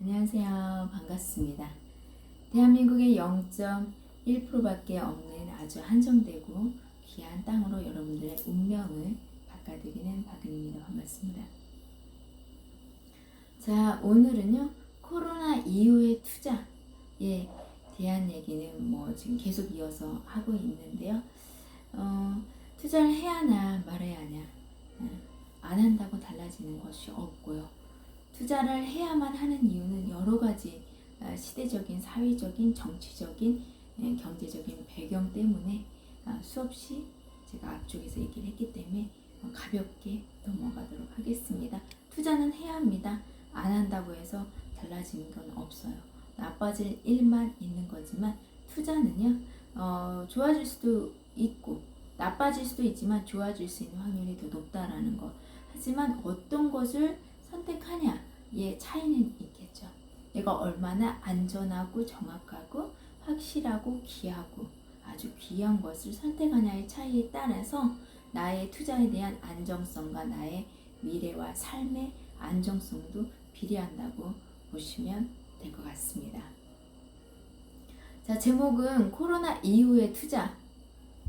안녕하세요. 반갑습니다. 대한민국의 0.1%밖에 없는 아주 한정되고 귀한 땅으로 여러분들의 운명을 바꿔드리는 박은입니다. 반갑습니다. 자, 오늘은요. 코로나 이후의 투자에 대한 얘기는 지금 계속 이어서 하고 있는데요. 투자를 해야 하나 말아야 하냐. 안 한다고 달라지는 것이 없고요. 투자를 해야만 하는 이유는 여러 가지 시대적인, 사회적인, 정치적인, 경제적인 배경 때문에 수없이 제가 앞쪽에서 얘기를 했기 때문에 가볍게 넘어가도록 하겠습니다. 투자는 해야 합니다. 안 한다고 해서 달라지는 건 없어요. 나빠질 일만 있는 거지만 투자는요, 좋아질 수도 있고 나빠질 수도 있지만 좋아질 수 있는 확률이 더 높다라는 거. 하지만 어떤 것을 선택하냐의 차이는 있겠죠. 내가 얼마나 안전하고 정확하고 확실하고 귀하고 아주 귀한 것을 선택하냐의 차이에 따라서 나의 투자에 대한 안정성과 나의 미래와 삶의 안정성도 비례한다고 보시면 될 것 같습니다. 자, 제목은 코로나 이후의 투자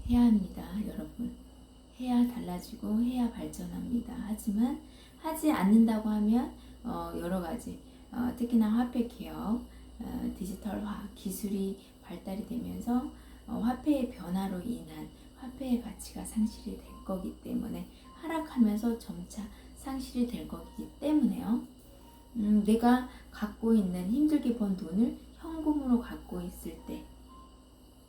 해야 합니다. 여러분, 해야 달라지고 해야 발전합니다. 하지만 하지 않는다고 하면 여러 가지 특히나 화폐 개혁, 디지털화 기술이 발달이 되면서 화폐의 변화로 인한 화폐의 가치가 상실이 될 거기 때문에 하락하면서 점차 상실이 될 거기 때문에요. 내가 갖고 있는 힘들게 번 돈을 현금으로 갖고 있을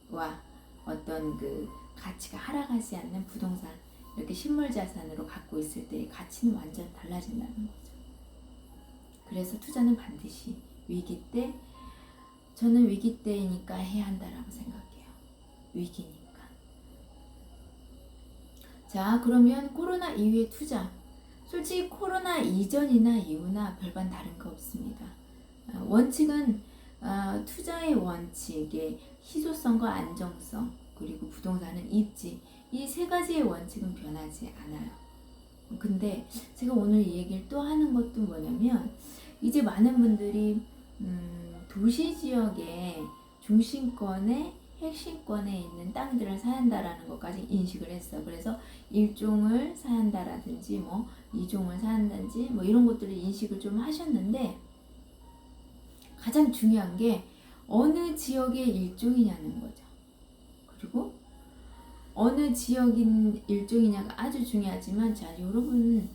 때와 어떤 그 가치가 하락하지 않는 부동산, 이렇게 실물 자산으로 갖고 있을 때의 가치는 완전 달라진다는 거죠. 그래서 투자는 반드시 위기 때, 저는 위기 때이니까 해야 한다라고 생각해요. 위기니까. 자, 그러면 코로나 이후의 투자. 솔직히 코로나 이전이나 이후나 별반 다른 거 없습니다. 원칙은 투자의 원칙에 희소성과 안정성, 그리고 부동산은 입지, 이 세 가지의 원칙은 변하지 않아요. 근데 제가 오늘 이 얘기를 또 하는 것도 뭐냐면, 이제 많은 분들이 도시 지역의 중심권에 핵심권에 있는 땅들을 사야 한다라는 것까지 인식을 했어요. 그래서 1종을 사야 한다라든지 2종을 사야 한다든지 이런 것들을 인식을 좀 하셨는데, 가장 중요한 게 어느 지역의 일종이냐는 거죠. 그리고 어느 지역인 일종이냐가 아주 중요하지만, 자, 여러분,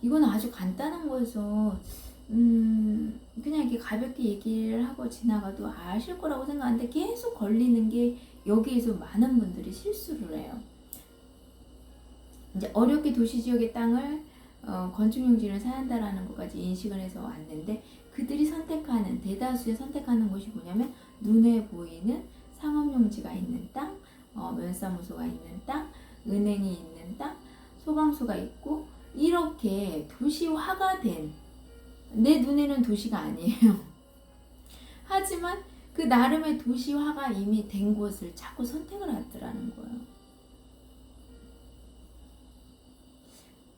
이건 아주 간단한 거여서 그냥 이렇게 가볍게 얘기를 하고 지나가도 아실 거라고 생각하는데 계속 걸리는 게, 여기에서 많은 분들이 실수를 해요. 이제 어렵게 도시 지역의 땅을 건축용지를 사야 한다라는 것까지 인식을 해서 왔는데, 그들이 선택하는, 대다수의 선택하는 것이 뭐냐면, 눈에 보이는 상업용지가 있는 땅, 면사무소가 있는 땅, 은행이 있는 땅, 소방서가 있고, 이렇게 도시화가 된, 내 눈에는 도시가 아니에요. 하지만 그 나름의 도시화가 이미 된 곳을 자꾸 선택을 하더라는 거예요.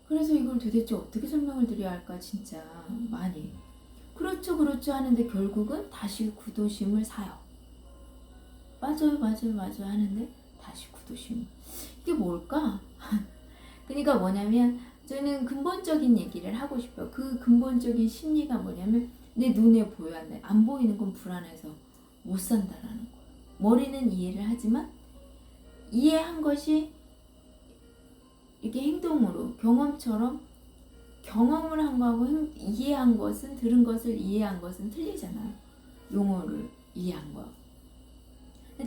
그래서 이걸 도대체 어떻게 설명을 드려야 할까, 진짜 많이. 그렇죠 하는데 결국은 다시 구도심을 사요. 맞아요 하는데 다시 구도심. 이게 뭘까? 그러니까 뭐냐면, 저는 근본적인 얘기를 하고 싶어요. 그 근본적인 심리가 뭐냐면, 내 눈에 보여야 한다. 안 보이는 건 불안해서 못 산다라는 거예요. 머리는 이해를 하지만 이해한 것이 이렇게 행동으로, 경험처럼 경험을 한 거하고 이해한 것은, 들은 것을 이해한 것은 틀리잖아요. 용어를 이해한 거.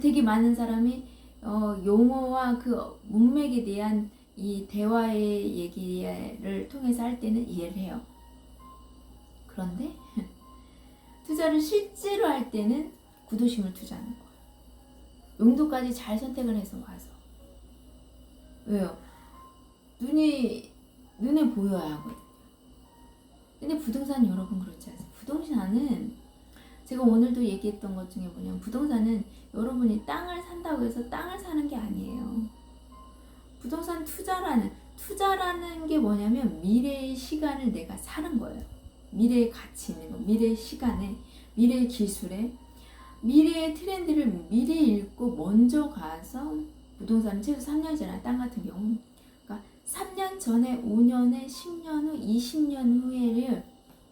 되게 많은 사람이 용어와 그 문맥에 대한 이 대화의 얘기를 통해서 할 때는 이해를 해요. 그런데 투자를 실제로 할 때는 구도심을 투자하는 거예요. 용도까지 잘 선택을 해서 와서. 왜요? 눈에 보여야 하거든요. 근데 부동산, 여러분 그렇지 않습니까? 부동산은 제가 오늘도 얘기했던 것 중에 뭐냐면, 부동산은 여러분이 땅을 산다고 해서 땅을 사는 게 아니에요. 부동산 투자라는 게 뭐냐면, 미래의 시간을 내가 사는 거예요. 미래의 가치 있는 거, 미래의 시간에, 미래의 기술에, 미래의 트렌드를 미리 읽고 먼저 가서 부동산은 최소 3년 전에 땅 같은 경우 그러니까 3년 전에 5년에 10년 후 20년 후에를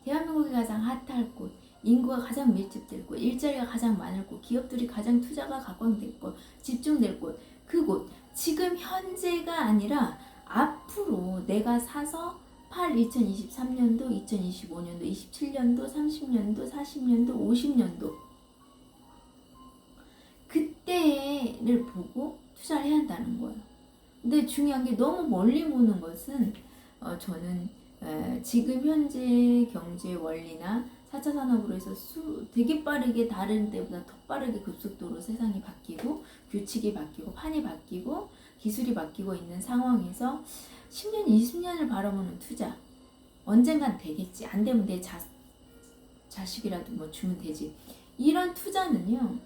대한민국이 가장 핫할 곳, 인구가 가장 밀집될 곳, 일자리가 가장 많을 곳, 기업들이 가장 투자가 각광될 곳, 집중될 곳, 그곳 지금 현재가 아니라 앞으로 내가 사서 2023년도, 2025년도, 27년도, 30년도, 40년도, 50년도 그때를 보고 투자를 해야 한다는 거예요. 근데 중요한 게 너무 멀리 보는 것은 저는 지금 현재 경제 원리나 4차 산업으로 해서 되게 빠르게 다른 때보다 더 빠르게 급속도로 세상이 바뀌고 규칙이 바뀌고 판이 바뀌고 기술이 바뀌고 있는 상황에서 10년, 20년을 바라보는 투자 언젠간 되겠지. 안 되면 내 자식이라도 뭐 주면 되지. 이런 투자는요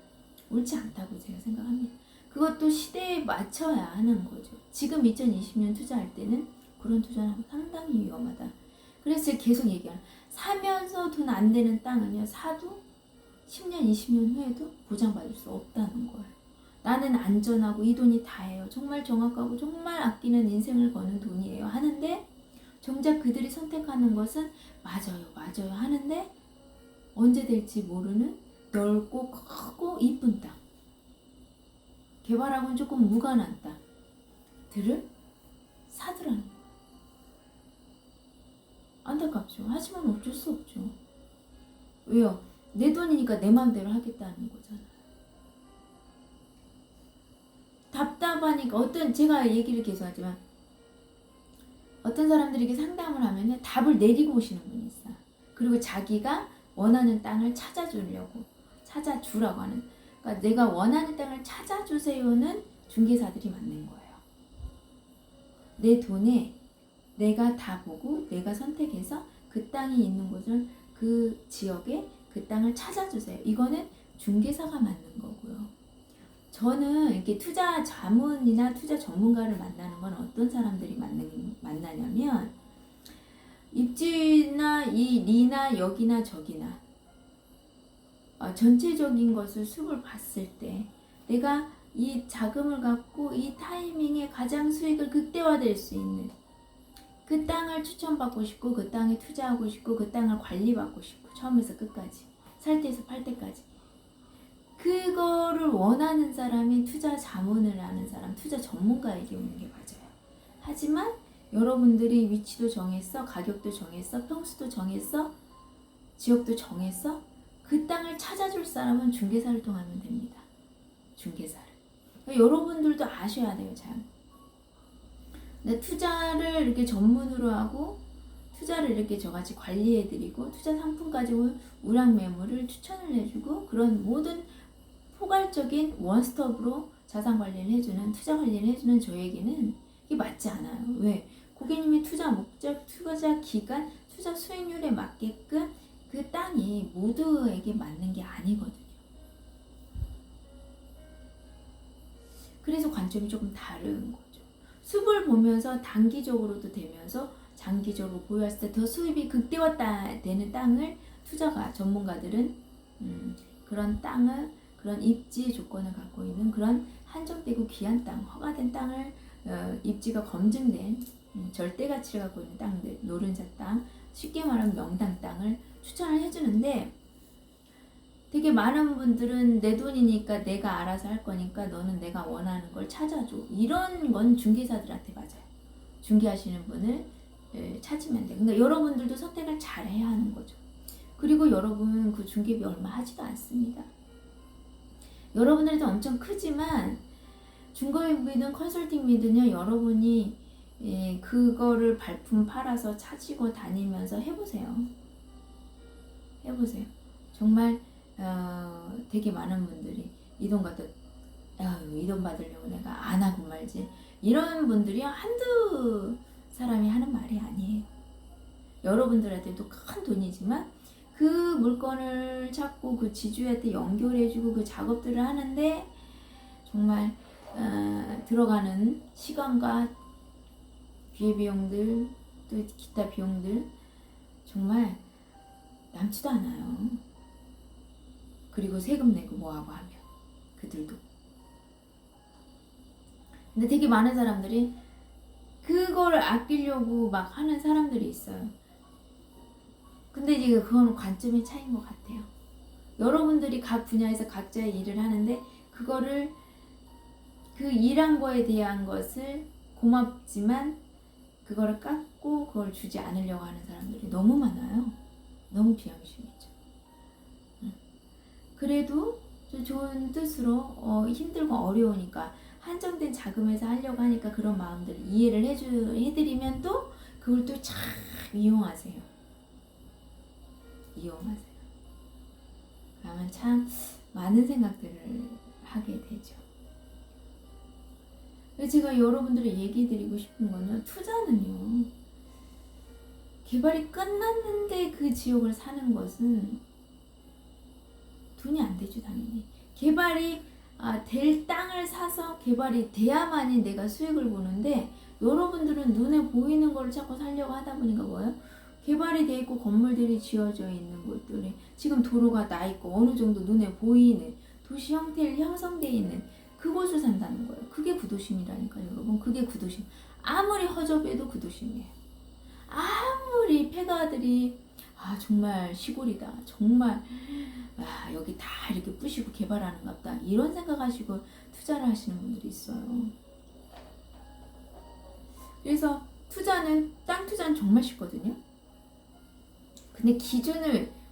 옳지 않다고 제가 생각합니다. 그것도 시대에 맞춰야 하는 거죠. 지금 2020년 투자할 때는 그런 투자는 상당히 위험하다. 그래서 제가 계속 얘기하는 사면서 돈 안 되는 땅은요 사도 10년, 20년 후에도 보장받을 수 없다는 거예요. 나는 안전하고 이 돈이 다예요. 정말 정확하고 정말 아끼는 인생을 거는 돈이에요. 하는데 정작 그들이 선택하는 것은 맞아요 하는데 언제 될지 모르는 넓고 크고 이쁜 땅, 개발하고는 조금 무관한 땅들을 사더라는 거예요. 안타깝죠. 하지만 어쩔 수 없죠. 왜요? 내 돈이니까 내 마음대로 하겠다는 거잖아요. 답답하니까 제가 얘기를 계속 하지만 어떤 사람들에게 상담을 하면 답을 내리고 오시는 분이 있어요. 그리고 자기가 원하는 땅을 찾아주라고 하는, 그러니까 내가 원하는 땅을 찾아주세요는 중개사들이 맞는 거예요. 내 돈에 내가 다 보고 내가 선택해서 그 땅이 있는 곳을 그 지역에 그 땅을 찾아주세요. 이거는 중개사가 맞는 거고요. 저는 이렇게 투자 자문이나 투자 전문가를 만나는 건 어떤 사람들이 만나냐면 입지나 이 리나 여기나 저기나 전체적인 것을 숲을 봤을 때 내가 이 자금을 갖고 이 타이밍에 가장 수익을 극대화될 수 있는 그 땅을 추천받고 싶고 그 땅에 투자하고 싶고 그 땅을 관리받고 싶고 처음에서 끝까지 살 때에서 팔 때까지 그거를 원하는 사람이 투자 자문을 하는 사람, 투자 전문가에게 오는 게 맞아요. 하지만 여러분들이 위치도 정했어, 가격도 정했어, 평수도 정했어, 지역도 정했어, 그 땅을 찾아줄 사람은 중개사를 통하면 됩니다. 중개사를. 그러니까 여러분들도 아셔야 돼요, 잘. 근데 투자를 이렇게 전문으로 하고 투자를 이렇게 저같이 관리해드리고 투자 상품까지 우량 매물을 추천을 해주고 그런 모든 포괄적인 원스톱으로 자산 관리를 해주는 투자 관리를 해주는 저에게는 이게 맞지 않아요. 왜? 고객님의 투자 목적, 투자 기간, 투자 수익률에 맞게끔 그 땅이 모두에게 맞는 게 아니거든요. 그래서 관점이 조금 다른 거죠. 숲을 보면서 단기적으로도 되면서 장기적으로 보유했을 때 더 수입이 극대화되는 땅을 투자가 전문가들은 그런 땅을 그런 입지 조건을 갖고 있는 그런 한정되고 귀한 땅, 허가된 땅을 입지가 검증된 절대 가치를 갖고 있는 땅들, 노른자 땅, 쉽게 말하면 명당 땅을 추천을 해주는데 되게 많은 분들은 내 돈이니까 내가 알아서 할 거니까 너는 내가 원하는 걸 찾아줘. 이런 건 중개사들한테 맞아요. 중개하시는 분을 찾으면 돼요. 그러니까 여러분들도 선택을 잘 해야 하는 거죠. 그리고 여러분 그 중개비 얼마 하지도 않습니다. 여러분들도 엄청 크지만 중개비든 컨설팅비든요. 여러분이 그거를 발품 팔아서 찾고 다니면서 해보세요. 정말 되게 많은 분들이 이 돈 갖다 이 돈 받으려고 내가 안 하고 말지 이런 분들이 한두 사람이 하는 말이 아니에요. 여러분들한테도 큰 돈이지만 그 물건을 찾고 그 지주한테 연결해주고 그 작업들을 하는데 정말 들어가는 시간과 기회비용들 또 기타 비용들 정말 남지도 않아요. 그리고 세금 내고 뭐하고 하면 그들도. 근데 되게 많은 사람들이 그거를 아끼려고 막 하는 사람들이 있어요. 근데 이제 그거는 관점의 차이인 것 같아요. 여러분들이 각 분야에서 각자의 일을 하는데 그거를 그 일한 거에 대한 것을 고맙지만 그거를 깎고 그걸 주지 않으려고 하는 사람들이 너무 많아요. 너무 비양심이죠. 그래도 좀 좋은 뜻으로 힘들고 어려우니까 한정된 자금에서 하려고 하니까 그런 마음들을 이해를 해드리면 또 그걸 또 참 이용하세요. 그러면 참 많은 생각들을 하게 되죠. 제가 여러분들이 얘기 드리고 싶은 거는 투자는요. 개발이 끝났는데 그 지역을 사는 것은 돈이 안 되죠, 당연히. 개발이 될 땅을 사서 개발이 돼야만이 내가 수익을 보는데 여러분들은 눈에 보이는 걸 자꾸 살려고 하다 보니까 뭐예요? 개발이 돼 있고 건물들이 지어져 있는 곳들이 지금 도로가 나 있고 어느 정도 눈에 보이는 도시 형태를 형성되어 있는 그곳을 산다는 거예요. 그게 구도심이라니까요, 여러분. 그게 구도심. 아무리 허접해도 구도심이에요. 아무리 폐가들이 정말 시골이다. 정말 여기 다 이렇게 부시고 개발하는갑다. 이런 생각하시고 투자를 하시는 분들이 있어요. 그래서 땅 투자는 정말 쉽거든요. 근데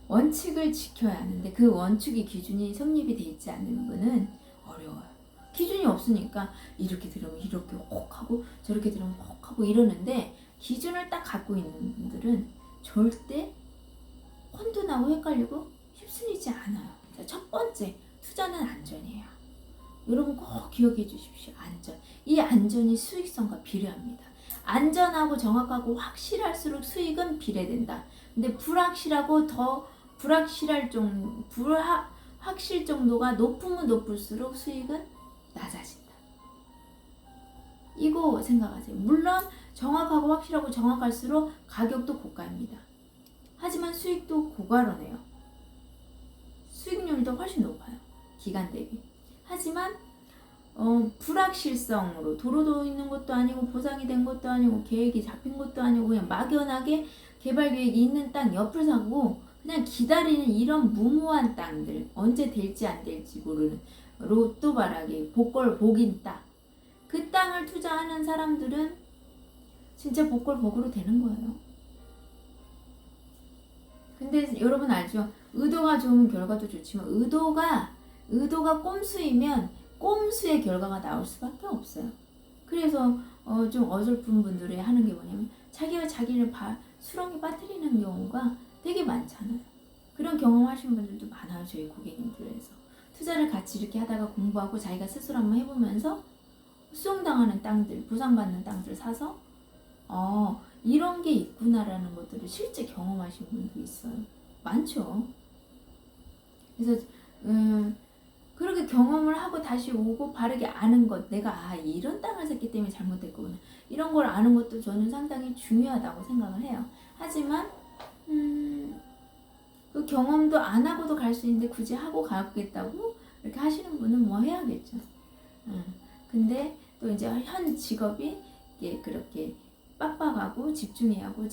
원칙을 지켜야 하는데 그 원칙의 기준이 성립이 되어 있지 않는 분은 어려워요. 기준이 없으니까 이렇게 들으면 이렇게 혹 하고 저렇게 들으면 혹 하고 이러는데 기준을 딱 갖고 있는 분들은 절대 혼돈하고 헷갈리고 휩쓸리지 않아요. 자, 첫 번째, 투자는 안전이에요. 여러분 꼭 기억해 주십시오. 안전. 이 안전이 수익성과 비례합니다. 안전하고 정확하고 확실할수록 수익은 비례된다. 근데 불확실하고 더 확실 정도가 높으면 높을수록 수익은 낮아진다. 이거 생각하세요. 물론 정확하고 확실하고 정확할수록 가격도 고가입니다. 하지만 수익도 고가로네요. 수익률도 훨씬 높아요. 기간 대비. 하지만 불확실성으로 도로도 있는 것도 아니고 보상이 된 것도 아니고 계획이 잡힌 것도 아니고 그냥 막연하게 개발 계획이 있는 땅 옆을 사고 그냥 기다리는 이런 무모한 땅들, 언제 될지 안 될지 모르는 로또 바라기, 복골 복인 땅, 그 땅을 투자하는 사람들은 진짜 복골 복으로 되는 거예요. 근데 여러분 알죠? 의도가 좋으면 결과도 좋지만 의도가 꼼수이면 꼼수의 결과가 나올 수밖에 없어요. 그래서 좀 어설픈 분들이 하는 게 뭐냐면 자기가 자기를 수렁에 빠뜨리는 경우가 되게 많잖아요. 그런 경험하신 분들도 많아요. 저희 고객님들에서. 투자를 같이 이렇게 하다가 공부하고 자기가 스스로 한번 해보면서 수용당하는 땅들, 보상받는 땅들 사서 이런 게 있구나라는 것들을 실제 경험하신 분도 있어요. 많죠. 그래서 그렇게 경험을 하고 다시 오고 바르게 아는 것, 내가 이런 땅을 샀기 때문에 잘못됐구나, 이런 걸 아는 것도 저는 상당히 중요하다고 생각을 해요. 하지만 그 경험도 안 하고도 갈 수 있는데 굳이 하고 가겠다고 이렇게 하시는 분은 뭐 해야겠죠. 근데 또 이제 현 직업이 그렇게 빡빡하고 집중해야 하고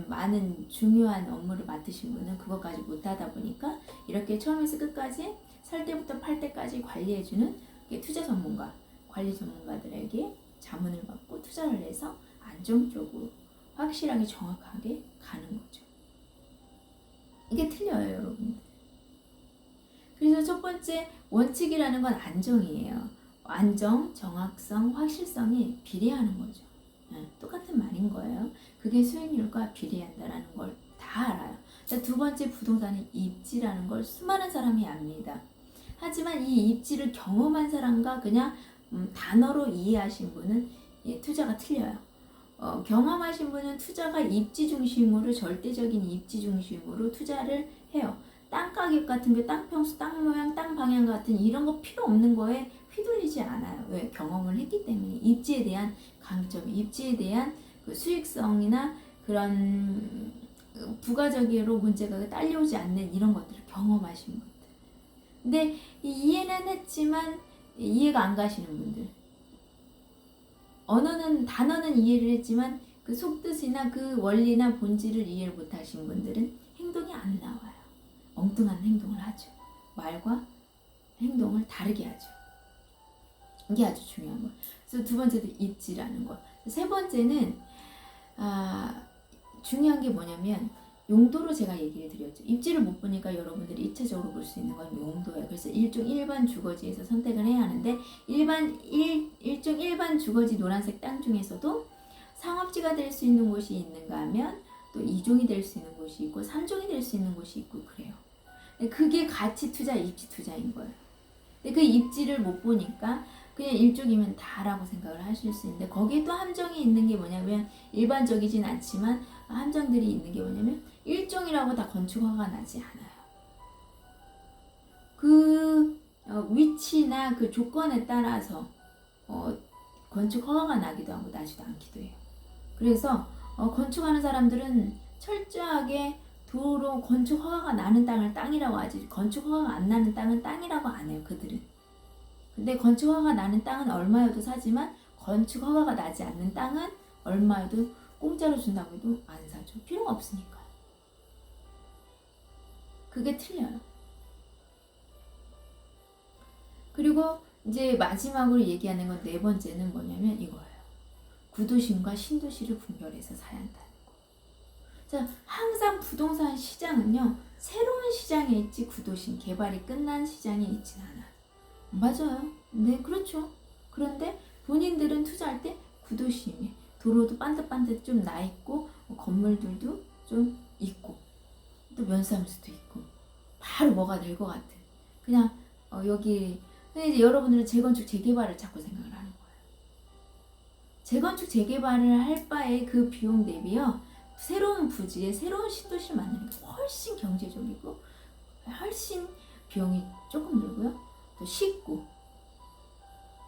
많은 중요한 업무를 맡으신 분은 그것까지 못하다 보니까 이렇게 처음에서 끝까지 살 때부터 팔 때까지 관리해주는 투자 전문가, 관리 전문가들에게 자문을 받고 투자를 해서 안정적으로 확실하게 정확하게 가는 거죠. 이게 틀려요, 여러분. 그래서 첫 번째 원칙이라는 건 안정이에요. 안정, 정확성, 확실성이 비례하는 거죠. 똑같은 말인 거예요. 그게 수익률과 비례한다라는 걸 다 알아요. 자, 두 번째, 부동산의 입지라는 걸 수많은 사람이 압니다. 하지만 이 입지를 경험한 사람과 그냥 단어로 이해하신 분은 투자가 틀려요. 경험하신 분은 투자가 입지 중심으로, 절대적인 입지 중심으로 투자를 해요. 땅 가격 같은 게, 땅 평수, 땅 모양, 땅 방향 같은 이런 거 필요 없는 거에 휘둘리지 않아요. 왜? 경험을 했기 때문에. 입지에 대한 강점, 입지에 대한 그 수익성이나 그런 부가적으로 문제가 딸려오지 않는 이런 것들을 경험하신 분들. 근데 이해는 했지만 이해가 안 가시는 분들. 단어는 이해를 했지만 그 속뜻이나 그 원리나 본질을 이해를 못 하신 분들은 행동이 안 나와요. 엉뚱한 행동을 하죠. 말과 행동을 다르게 하죠. 이게 아주 중요한 거예요. 그래서 두 번째도 입지라는 거. 세 번째는 중요한 게 뭐냐면 용도로 제가 얘기를 드렸죠. 입지를 못 보니까 여러분들이 2차적으로 볼 수 있는 건 용도예요. 그래서 일반 주거지에서 선택을 해야 하는데 일반 주거지 노란색 땅 중에서도 상업지가 될 수 있는 곳이 있는가 하면 또 2종이 될 수 있는 곳이 있고 3종이 될 수 있는 곳이 있고 그래요. 그게 가치 투자, 입지 투자인 거예요. 근데 그 입지를 못 보니까 그냥 1종이면 다라고 생각을 하실 수 있는데 거기에 또 함정이 있는 게 뭐냐면 일반적이진 않지만 함정들이 있는 게 뭐냐면 1종이라고 다 건축허가가 나지 않아요. 그 위치나 그 조건에 따라서 건축허가가 나기도 하고 나지도 않기도 해요. 그래서 건축하는 사람들은 철저하게 도로 건축허가가 나는 땅을 땅이라고 하지 건축허가가 안 나는 땅은 땅이라고 안 해요. 그들은. 근데 건축허가가 나는 땅은 얼마여도 사지만 건축허가가 나지 않는 땅은 얼마여도 공짜로 준다고 해도 안 사죠. 필요가 없으니까. 그게 틀려요. 그리고 이제 마지막으로 얘기하는 건 네 번째는 뭐냐면 이거예요. 구도심과 신도시를 분별해서 사야 한다는 거. 자, 항상 부동산 시장은요. 새로운 시장에 있지 구도심, 개발이 끝난 시장에 있진 않아요. 맞아요. 네, 그렇죠. 그런데 본인들은 투자할 때 구도심에 도로도 반듯반듯 좀 나 있고 건물들도 좀 있고 또 면사무소도 있고 바로 뭐가 될 것 같은 그냥 여기 근데 이제 여러분들은 재건축 재개발을 자꾸 생각을 하는 거예요. 재건축 재개발을 할 바에 그 비용 대비요 새로운 부지에 새로운 신도시를 만드는 게 훨씬 경제적이고 훨씬 비용이 조금 들고요 또 쉽고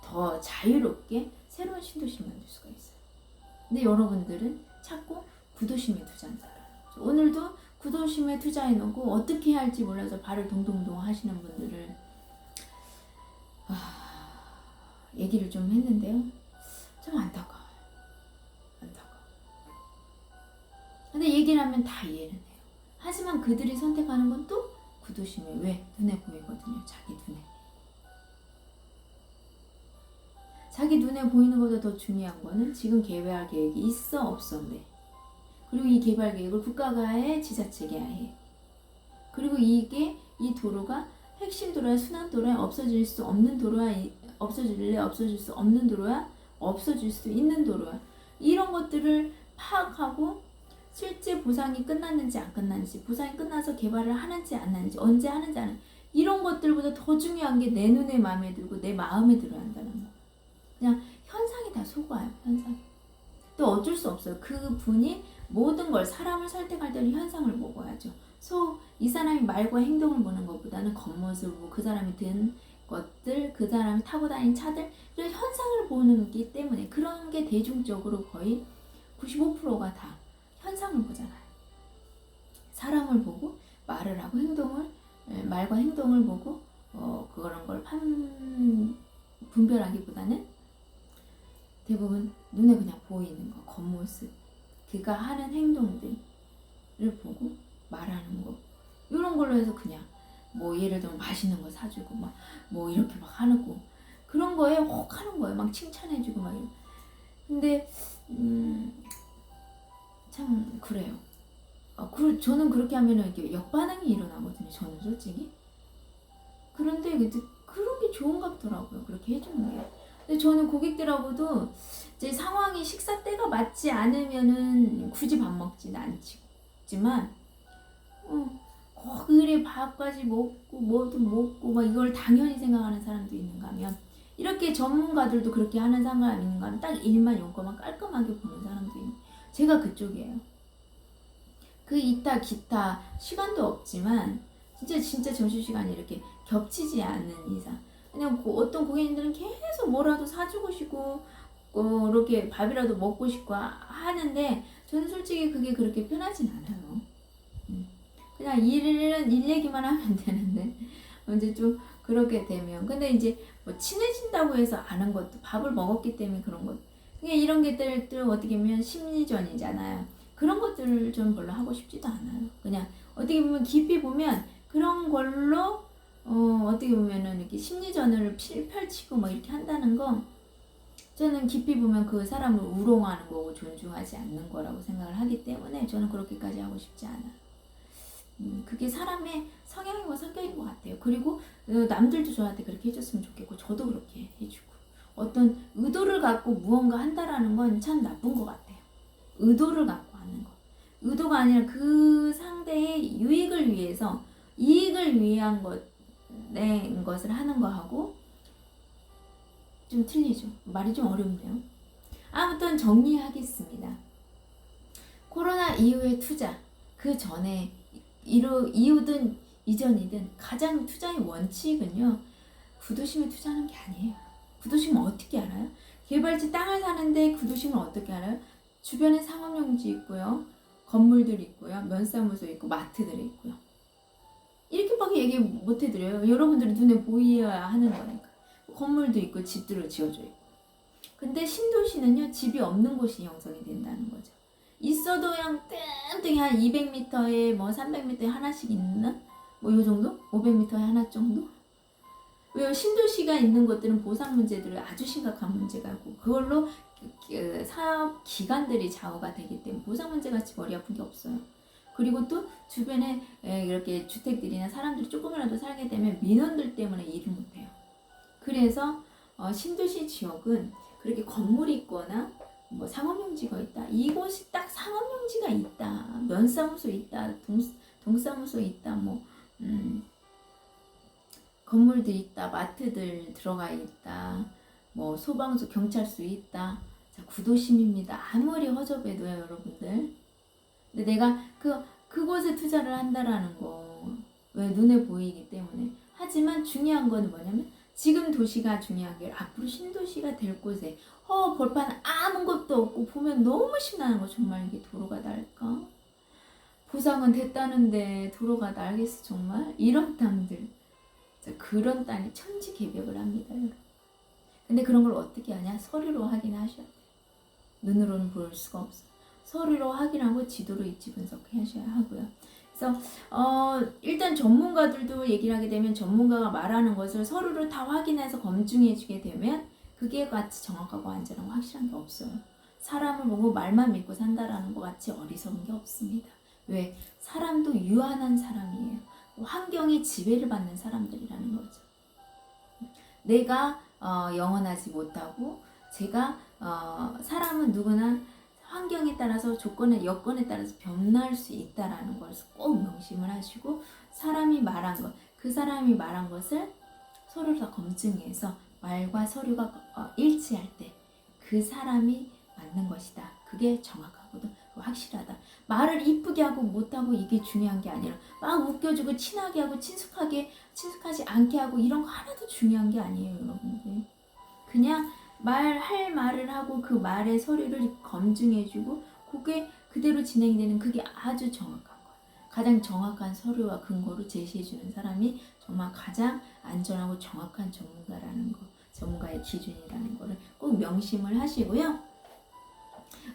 더 자유롭게 새로운 신도시를 만들 수가 있어요. 근데 여러분들은 자꾸 구도심에 투자한다라는 거죠. 오늘도 구도심에 투자해 놓고 어떻게 해야 할지 몰라서 발을 동동동 하시는 분들을 얘기를 좀 했는데요. 좀 안타까워요. 근데 얘기를 하면 다 이해는 해요. 하지만 그들이 선택하는 건 또 구도심에 왜? 눈에 보이거든요. 자기 눈에. 자기 눈에 보이는 것보다 더 중요한 거는 지금 개발 계획이 있어 없어인데 그리고 이 개발 계획을 국가가 해 지자체가 해 그리고 이게 이 도로가 핵심 도로야 순환 도로야 없어질 수 없는 도로야 없어질래 없어질 수 없는 도로야 없어질 수 있는 도로야 이런 것들을 파악하고 실제 보상이 끝났는지 안 끝났는지 보상이 끝나서 개발을 하는지 안 하는지 언제 하는지 안 하는지 이런 것들보다 더 중요한 게 내 눈에 마음에 들고 내 마음에 들어야 한다는 거. 그냥 현상이 다 속아요. 현상. 또 어쩔 수 없어요. 그 분이 모든 걸 사람을 선택할 때는 현상을 보고야죠. 이 사람이 말과 행동을 보는 것보다는 겉모습을 보고 그 사람이 든 것들, 그 사람이 타고 다니는 차들 이런 현상을 보는 기 때문에 그런 게 대중적으로 거의 95%가 다 현상을 보잖아요. 사람을 보고 말을 하고 말과 행동을 보고 그런 걸 분별하기보다는 대부분 눈에 그냥 보이는 거, 겉모습, 그가 하는 행동들을 보고 말하는 거 이런 걸로 해서 그냥 뭐 예를 들면 맛있는 거 사주고 막 뭐 이렇게 막 하는 거 그런 거에 혹 하는 거예요. 막 칭찬해주고 막 이런. 근데 참 그래요. 저는 그렇게 하면은 이렇게 역반응이 일어나거든요. 저는 솔직히. 그런데 그런 게 좋은가 보더라고요. 그렇게 해주는 게. 근데 저는 고객들하고도 이제 상황이 식사 때가 맞지 않으면은 굳이 밥 먹지는 않지만 거기에 밥까지 먹고 뭐도 먹고 막 이걸 당연히 생각하는 사람도 있는가 하면 이렇게 전문가들도 그렇게 하는 사람이 있는가 하면 딱 일만 용건만 깔끔하게 보는 사람도 있는 제가 그쪽이에요. 그 이따 기타 시간도 없지만 진짜 점심시간이 이렇게 겹치지 않는 이상 그냥 어떤 고객님들은 계속 뭐라도 사주고 싶고 이렇게 밥이라도 먹고 싶고 하는데 저는 솔직히 그게 그렇게 편하진 않아요. 그냥 일 얘기만 하면 되는데 이제 좀 그렇게 되면 근데 이제 뭐 친해진다고 해서 아는 것도 밥을 먹었기 때문에 그런 것 그냥 이런 것들 어떻게 보면 심리전이잖아요. 그런 것들을 좀 별로 하고 싶지도 않아요. 그냥 어떻게 보면 깊이 보면 그런 걸로 어떻게 보면은 이렇게 심리전을 펼치고 뭐 이렇게 한다는 거 저는 깊이 보면 그 사람을 우롱하는 거고 존중하지 않는 거라고 생각을 하기 때문에 저는 그렇게까지 하고 싶지 않아요. 그게 사람의 성향이고 성격인 것 같아요. 그리고 남들도 저한테 그렇게 해줬으면 좋겠고 저도 그렇게 해주고 어떤 의도를 갖고 무언가 한다라는 건 참 나쁜 것 같아요. 의도를 갖고 하는 거. 의도가 아니라 그 상대의 유익을 위해서 이익을 위한 것을 하는 거하고 좀 틀리죠. 말이 좀 어렵네요. 아무튼 정리하겠습니다. 코로나 이후의 투자 그 전에 이후든 이전이든 가장 투자의 원칙은요. 구도심에 투자하는 게 아니에요. 구도심은 어떻게 알아요? 개발지 땅을 사는데 구도심을 어떻게 알아요? 주변에 상업용지 있고요. 건물들 있고요. 면사무소 있고 마트들이 있고요. 이렇게밖에 얘기 못 해드려요. 여러분들이 눈에 보여야 하는 거니까. 건물도 있고 집들을 지어줘 있고. 근데 신도시는요. 집이 없는 곳이 형성이 된다는 거죠. 있어도 그냥 뜸뜸이 한 200m에 뭐 300m에 하나씩 있는 뭐 요 정도? 500m에 하나 정도? 왜 신도시가 있는 것들은 보상 문제들이 아주 심각한 문제가 있고 그걸로 사업 기관들이 좌우가 되기 때문에 보상 문제같이 머리 아픈 게 없어요. 그리고 또 주변에 이렇게 주택들이나 사람들이 조금이라도 살게 되면 민원들 때문에 일을 못해요. 그래서 신도시 지역은 그렇게 건물이 있거나 뭐 상업용지가 있다. 이곳이 딱 상업용지가 있다. 면사무소 있다. 동사무소 있다. 뭐 건물도 있다. 마트들 들어가 있다. 뭐 소방서 경찰서 있다. 자, 구도심입니다. 아무리 허접해도요, 여러분들. 근데 내가 그곳에 투자를 한다라는 거 왜 눈에 보이기 때문에 하지만 중요한 건 뭐냐면 지금 도시가 중요한 게 앞으로 신도시가 될 곳에 벌판 아무것도 없고 보면 너무 심란한 거 정말 이게 도로가 날까? 보상은 됐다는데 도로가 날겠어 정말? 이런 땅들 그런 땅이 천지개벽을 합니다 여러분. 근데 그런 걸 어떻게 하냐? 서류로 확인하셔야 돼요. 눈으로는 볼 수가 없어요. 서류로 확인하고 지도로 입지 분석하셔야 하고요. 그래서 일단 전문가들도 얘기를 하게 되면 전문가가 말하는 것을 서류를 다 확인해서 검증해 주게 되면 그게 같이 정확하고 안전하고 확실한 게 없어요. 사람을 보고 말만 믿고 산다라는 것 같이 어리석은 게 없습니다. 왜? 사람도 유한한 사람이에요. 환경에 지배를 받는 사람들이라는 거죠. 내가 영원하지 못하고 제가 사람은 누구나 환경에 따라서 여건에 따라서 변할 수 있다라는 것을 꼭 명심을 하시고 사람이 말한 것, 그 사람이 말한 것을 서로를 다 검증해서 말과 서류가 일치할 때 그 사람이 맞는 것이다. 그게 정확하거든. 확실하다. 말을 이쁘게 하고 못하고 이게 중요한 게 아니라 막 웃겨주고 친하게 하고 친숙하지 않게 하고 이런 거 하나도 중요한 게 아니에요, 여러분들. 그냥 할 말을 하고 그 말의 서류를 검증해주고 그게 그대로 진행되는 그게 아주 정확한 거예요. 가장 정확한 서류와 근거를 제시해주는 사람이 정말 가장 안전하고 정확한 전문가라는 거, 전문가의 기준이라는 거를 꼭 명심을 하시고요.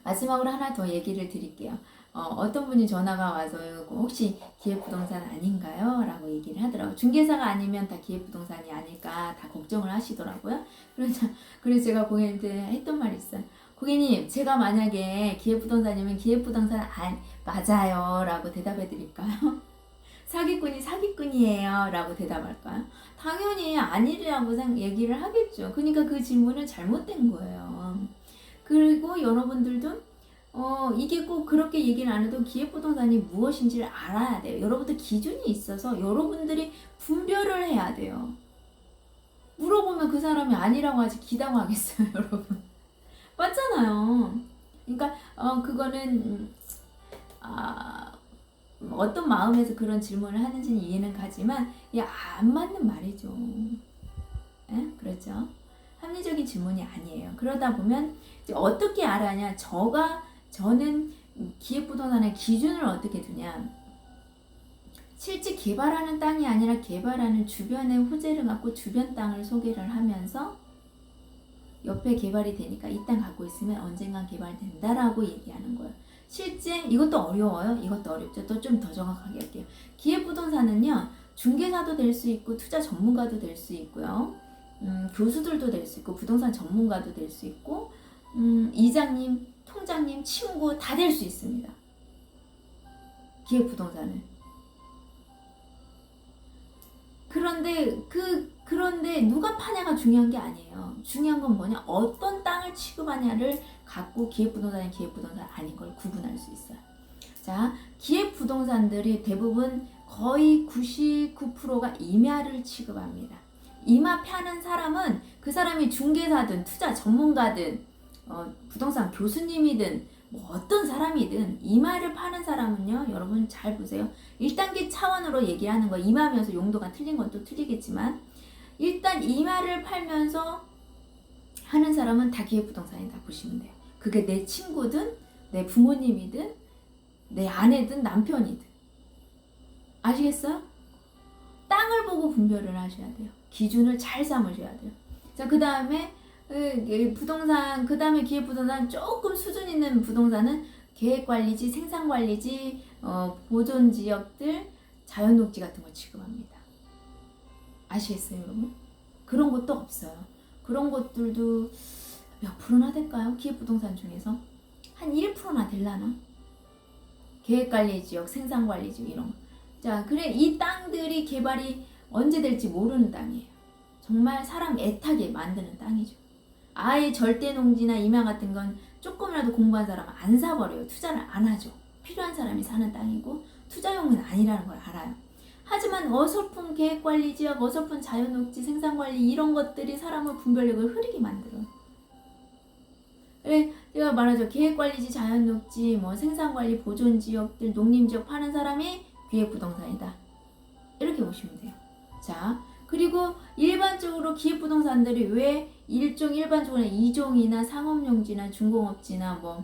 마지막으로 하나 더 얘기를 드릴게요. 어떤 분이 전화가 와서 혹시 기획부동산 아닌가요? 라고 얘기를 하더라고요. 중개사가 아니면 다 기획부동산이 아닐까 다 걱정을 하시더라고요. 그래서 제가 고객님한테 했던 말이 있어요. 고객님, 제가 만약에 기획부동산이면 기획부동산 맞아요 라고 대답해 드릴까요? 사기꾼이 사기꾼이에요 라고 대답할까요? 당연히 아니라고 얘기를 하겠죠. 그러니까 그 질문은 잘못된 거예요. 그리고 여러분들도 이게 꼭 그렇게 얘기를 안 해도 기획부동산이 무엇인지를 알아야 돼요. 여러분들 기준이 있어서 여러분들이 분별을 해야 돼요. 물어보면 그 사람이 아니라고 하지 기다고 하겠어요, 여러분. 맞잖아요. 그러니까 그거는 어떤 마음에서 그런 질문을 하는지는 이해는 가지만 안 맞는 말이죠. 에? 그렇죠? 합리적인 질문이 아니에요. 그러다 보면 이제 어떻게 알아냐? 저는 기획부동산의 기준을 어떻게 두냐? 실제 개발하는 땅이 아니라 개발하는 주변의 호재를 갖고 주변 땅을 소개를 하면서 옆에 개발이 되니까 이 땅 갖고 있으면 언젠간 개발된다라고 얘기하는 거예요. 실제 이것도 어려워요. 이것도 어렵죠. 또 좀 더 정확하게 할게요. 기획부동산은요, 중개사도 될 수 있고 투자 전문가도 될 수 있고요. 교수들도 될 수 있고 부동산 전문가도 될 수 있고 이장님, 통장님, 친구 다 될 수 있습니다. 기획부동산은. 그런데 누가 파냐가 중요한 게 아니에요. 중요한 건 뭐냐? 어떤 땅을 취급하냐를 갖고 기획부동산이 기획부동산 아닌 걸 구분할 수 있어요. 자, 기획부동산들이 대부분 거의 99%가 임야를 취급합니다. 임야 파는 사람은 그 사람이 중개사든 투자 전문가든 부동산 교수님이든 뭐 어떤 사람이든 임야를 파는 사람은요, 여러분 잘 보세요. 1단계 차원으로 얘기하는 거, 임야면서 용도가 틀린 건 또 틀리겠지만 일단 임야를 팔면서 하는 사람은 다 기획부동산이다 보시면 돼요. 그게 내 친구든 내 부모님이든 내 아내든 남편이든. 아시겠어요? 땅을 보고 분별을 하셔야 돼요. 기준을 잘 삼으셔야 돼요. 자, 그 다음에 부동산, 그 다음에 기획부동산, 조금 수준 있는 부동산은 계획관리지, 생산관리지, 보존지역들, 자연녹지 같은 거 취급합니다. 아시겠어요, 여러분? 그런 것도 없어요. 그런 것들도 몇 프로나 될까요? 기획부동산 중에서 한 1%나 될라나? 계획관리지역, 생산관리지역 이런 거. 자, 그래, 이 땅들이 개발이 언제 될지 모르는 땅이에요. 정말 사람 애타게 만드는 땅이죠. 아예 절대농지나 임야 같은 건 조금이라도 공부한 사람은 안 사버려요. 투자를 안 하죠. 필요한 사람이 사는 땅이고 투자용은 아니라는 걸 알아요. 하지만 어설픈 계획관리지역, 어설픈 자연녹지, 생산관리 이런 것들이 사람의 분별력을 흐리게 만들어요. 왜 제가 말하죠. 계획관리지, 자연녹지, 뭐 생산관리, 보존지역들, 농림지역 파는 사람이 기획부동산이다. 이렇게 보시면 돼요. 자, 그리고 일반적으로 기획부동산들이 왜 일반적으로 2종이나 상업용지나 중공업지나 뭐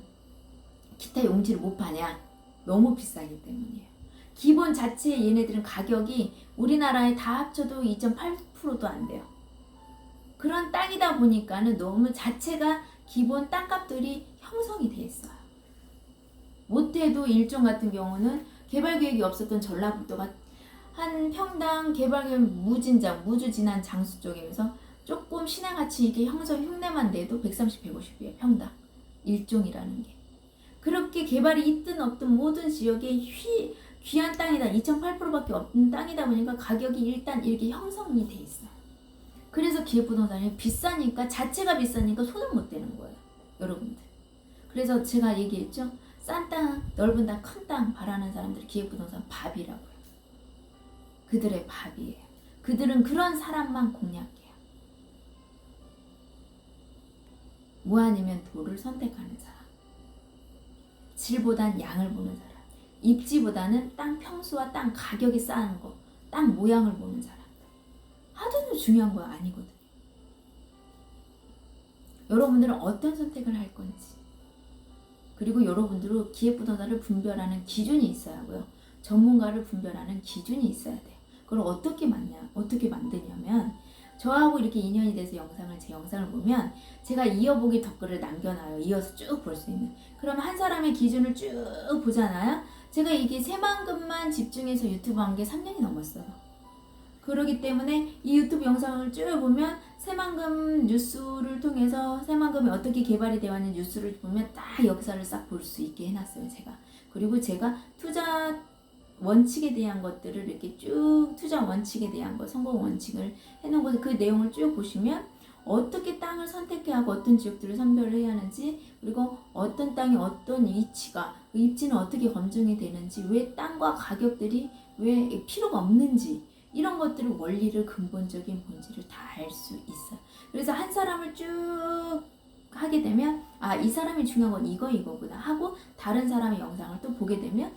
기타 용지를 못 파냐? 너무 비싸기 때문이에요. 기본 자체에 얘네들은 가격이 우리나라에 다 합쳐도 2.8%도 안 돼요. 그런 땅이다 보니까는 너무 자체가 기본 땅값들이 형성이 돼 있어요. 못해도 일종 같은 경우는 개발계획이 없었던 전라북도가 한 평당 개발계획 무주 지난 장수 쪽이면서 조금 신앙같이 이게 형성 흉내만 내도 130, 150이에요. 평당. 일종이라는 게. 그렇게 개발이 있든 없든 모든 지역에 귀한 땅이다. 2.8%밖에 없는 땅이다 보니까 가격이 일단 이렇게 형성이 돼 있어요. 그래서 기획부동산이 비싸니까, 자체가 비싸니까 손을 못 대는 거예요. 여러분들. 그래서 제가 얘기했죠. 싼 땅, 넓은 땅, 큰 땅 바라는 사람들이 기획부동산 밥이라고요. 그들의 밥이에요. 그들은 그런 사람만 공략해요. 뭐 아니면 도를 선택하는 사람. 질보단 양을 보는 사람. 입지보다는 땅 평수와 땅 가격이 싼 거, 땅 모양을 보는 사람. 하도는 중요한 거 아니거든요. 여러분들은 어떤 선택을 할 건지, 그리고 여러분들은 기획부동산을 분별하는 기준이 있어야 하고요. 전문가를 분별하는 기준이 있어야 돼요. 그걸 어떻게 만드냐면, 저하고 이렇게 인연이 돼서 제 영상을 보면 제가 이어보기 댓글을 남겨놔요. 이어서 쭉 볼 수 있는. 그러면 한 사람의 기준을 쭉 보잖아요. 제가 이게 새만금만 집중해서 유튜브 한 게 3년이 넘었어요. 그렇기 때문에 이 유튜브 영상을 쭉 보면 새만금 뉴스를 통해서 새만금이 어떻게 개발이 되었는지 뉴스를 보면 딱 역사를 싹 볼 수 있게 해놨어요, 제가. 그리고 제가 투자 원칙에 대한 것들을 이렇게 쭉, 투자 원칙에 대한 거, 성공 원칙을 해놓은 것을 그 내용을 쭉 보시면 어떻게 땅을 선택해야 하고 어떤 지역들을 선별을 해야 하는지, 그리고 어떤 땅이 어떤 위치가, 그 입지는 어떻게 검증이 되는지, 왜 땅과 가격들이 왜 필요가 없는지, 이런 것들을 원리를, 근본적인 본질을 다 알 수 있어요. 그래서 한 사람을 쭉 하게 되면 이 사람이 중요한 건 이거구나 하고 다른 사람의 영상을 또 보게 되면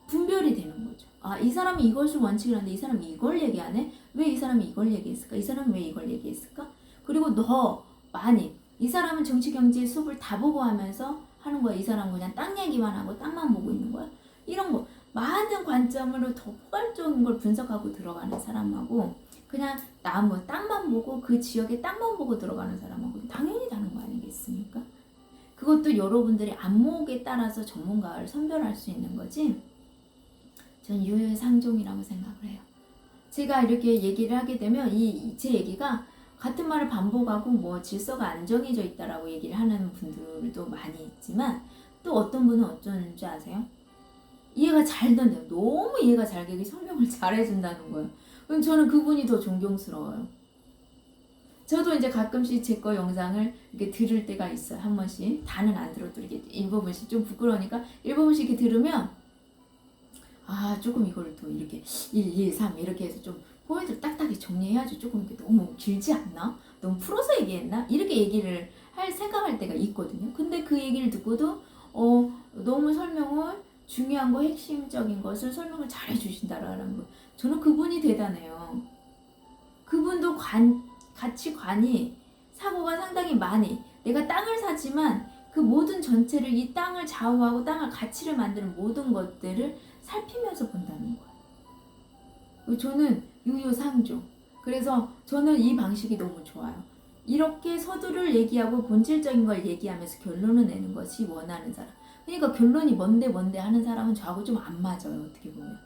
분별이 되는 거죠. 이 사람이 이것을 원칙을 하는데 이 사람이 이걸 얘기하네? 왜 이 사람이 이걸 얘기했을까? 이 사람은 왜 이걸 얘기했을까? 그리고 더 많이, 이 사람은 정치, 경제, 수업을 다 보고 하면서 하는 거야. 이 사람은 그냥 땅 얘기만 하고 땅만 보고 있는 거야. 이런 거 많은 관점으로 더 포괄적인 걸 분석하고 들어가는 사람하고 그냥 나무 땅만 보고 그 지역의 땅만 보고 들어가는 사람하고 당연히 다른 거 아니겠습니까? 그것도 여러분들이 안목에 따라서 전문가를 선별할 수 있는 거지. 전 유유상종이라고 생각을 해요. 제가 이렇게 얘기를 하게 되면 제 얘기가 같은 말을 반복하고 뭐 질서가 안 정해져 있다라고 얘기를 하는 분들도 많이 있지만 또 어떤 분은 어쩌는지 아세요? 이해가 잘 된대요. 너무 이해가 잘 되게 설명을 잘 해준다는 거예요. 그럼 저는 그분이 더 존경스러워요. 저도 이제 가끔씩 제 거 영상을 이렇게 들을 때가 있어요. 한 번씩. 다는 안 들어도 이렇게 일부분씩 좀 부끄러우니까 일부분씩 이렇게 들으면 조금 이걸 또 이렇게 1, 2, 3 이렇게 해서 좀 포인트를 딱딱히 정리해야지. 조금 이렇게 너무 길지 않나? 너무 풀어서 얘기했나? 이렇게 얘기를 생각할 때가 있거든요. 근데 그 얘기를 듣고도 너무 설명을 중요한 거 핵심적인 것을 설명을 잘 해주신다라는 거. 저는 그분이 대단해요. 그분도 가치관이 사고가 상당히 많이 내가 땅을 사지만 그 모든 전체를 이 땅을 좌우하고 땅을 가치를 만드는 모든 것들을 살피면서 본다는 거예요. 저는 유유상종. 그래서 저는 이 방식이 너무 좋아요. 이렇게 서두를 얘기하고 본질적인 걸 얘기하면서 결론을 내는 것이 원하는 사람. 그러니까 결론이 뭔데 하는 사람은 저하고 좀 안 맞아요. 어떻게 보면.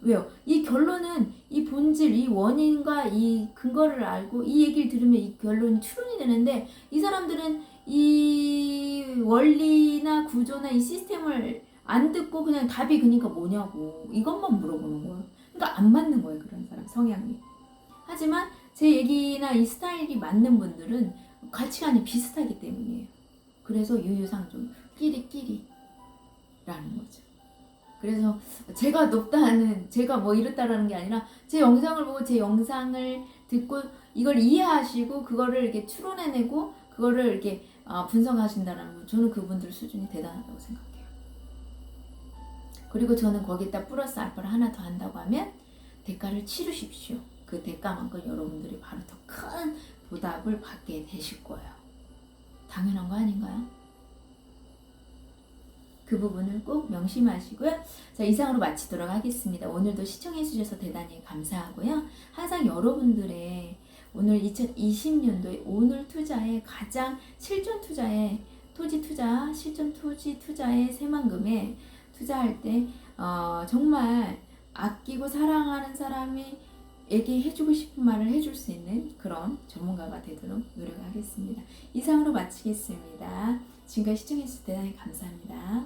왜요? 이 결론은 이 본질, 이 원인과 이 근거를 알고 이 얘기를 들으면 이 결론이 추론이 되는데 이 사람들은 이 원리나 구조나 이 시스템을 안 듣고 그냥 답이 그러니까 뭐냐고 이것만 물어보는 거예요. 그러니까 안 맞는 거예요. 그런 사람 성향이. 하지만 제 얘기나 이 스타일이 맞는 분들은 가치관이 비슷하기 때문이에요. 그래서 유유상종 끼리끼리라는 거죠. 그래서 제가 높다는 제가 뭐 이렇다라는 게 아니라 제 영상을 보고 제 영상을 듣고 이걸 이해하시고 그거를 이렇게 추론해내고 그거를 이렇게 분석하신다는 거 저는 그분들 수준이 대단하다고 생각해요. 그리고 저는 거기다 플러스 알파를 하나 더 한다고 하면 대가를 치르십시오. 그 대가만큼 여러분들이 바로 더 큰 보답을 받게 되실 거예요. 당연한 거 아닌가요? 그 부분을 꼭 명심하시고요. 자, 이상으로 마치도록 하겠습니다. 오늘도 시청해 주셔서 대단히 감사하고요. 항상 여러분들의 오늘 2020년도에 오늘 투자에 가장 실전 투자에 토지 투자, 실전 토지 투자의 새만금에 투자할 때 정말 아끼고 사랑하는 사람이 에게 해주고 싶은 말을 해줄 수 있는 그런 전문가가 되도록 노력하겠습니다. 이상으로 마치겠습니다. 지금까지 시청해주셔서 대단히 감사합니다.